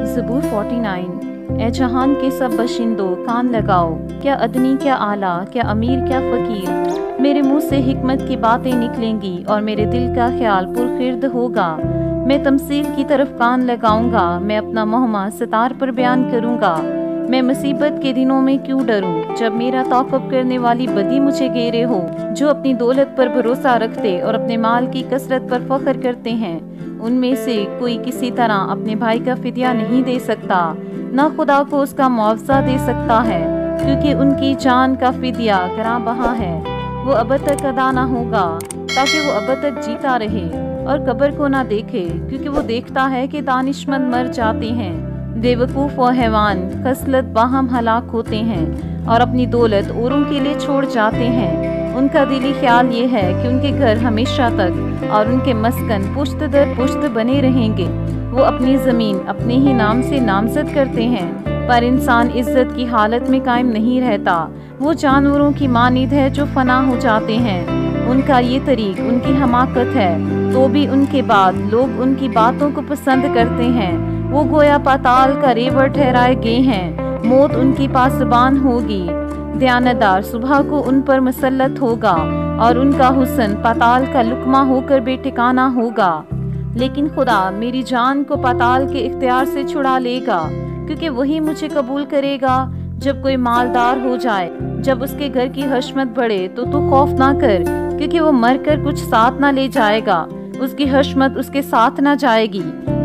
ज़बूर 49। ए जहान के सब बशिंदों कान लगाओ, क्या अदनी क्या आला, क्या अमीर क्या फ़कीर, मेरे मुंह से हिकमत की बातें निकलेंगी और मेरे दिल का ख्याल पुरखिर्द होगा। मैं तमसील की तरफ कान लगाऊंगा, मैं अपना मोहमा सितार पर बयान करूंगा। मैं मुसीबत के दिनों में क्यों डरूं, जब मेरा ताक़ुब करने वाली बदी मुझे घेरे हो। जो अपनी दौलत पर भरोसा रखते और अपने माल की कसरत पर फख्र करते हैं, उनमें से कोई किसी तरह अपने भाई का फिदिया नहीं दे सकता, ना खुदा को उसका मुआवजा दे सकता है, क्योंकि उनकी जान का फिदिया गरां बहा है। वो अब तक अदा ना होगा, ताकि वो अब तक जीता रहे और कब्र को ना देखे, क्योंकि वो देखता है कि दानिशमंद मर जाते हैं। बेवकूफ़ व हैवान खसलत बाहम हलाक होते हैं और अपनी दौलत औरों के लिए छोड़ जाते हैं। उनका दिली ख्याल ये है कि उनके घर हमेशा तक और उनके मस्कन पुश्त दर पुश्त बने रहेंगे। वो अपनी ज़मीन अपने ही नाम से नामज़द करते हैं, पर इंसान इज़्ज़त की हालत में कायम नहीं रहता। वो जानवरों की मानिद है जो फना हो जाते हैं। उनका ये तरीक उनकी हमाकत है, तो भी उनके बाद लोग उनकी बातों को पसंद करते हैं। वो गोया पाताल का रेवड़ ठहराए गए हैं, मौत उनकी पासबान होगी। दयानतदार सुबह को उन पर मुसल्लत होगा और उनका हुस्न पाताल का लुकमा होकर बेठिकाना होगा। लेकिन खुदा मेरी जान को पाताल के इख्तियार से छुड़ा लेगा, क्योंकि वही मुझे कबूल करेगा। जब कोई मालदार हो जाए, जब उसके घर की हशमत बढ़े, तो तू खौफ ना कर, क्योंकि वो मर कर कुछ साथ ना ले जाएगा, उसकी हशमत उसके साथ ना जाएगी।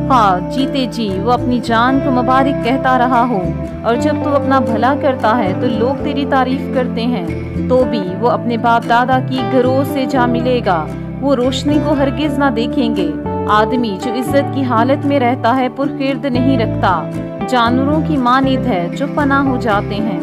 हाँ, जीते जी वो अपनी जान को मुबारक कहता रहा हो, और जब तू अपना भला करता है तो लोग तेरी तारीफ करते हैं, तो भी वो अपने बाप दादा की घरों से जा मिलेगा। वो रोशनी को हरगिज ना देखेंगे। आदमी जो इज्जत की हालत में रहता है पुरखिर्द नहीं रखता, जानवरों की मानिद है जो फना हो जाते हैं।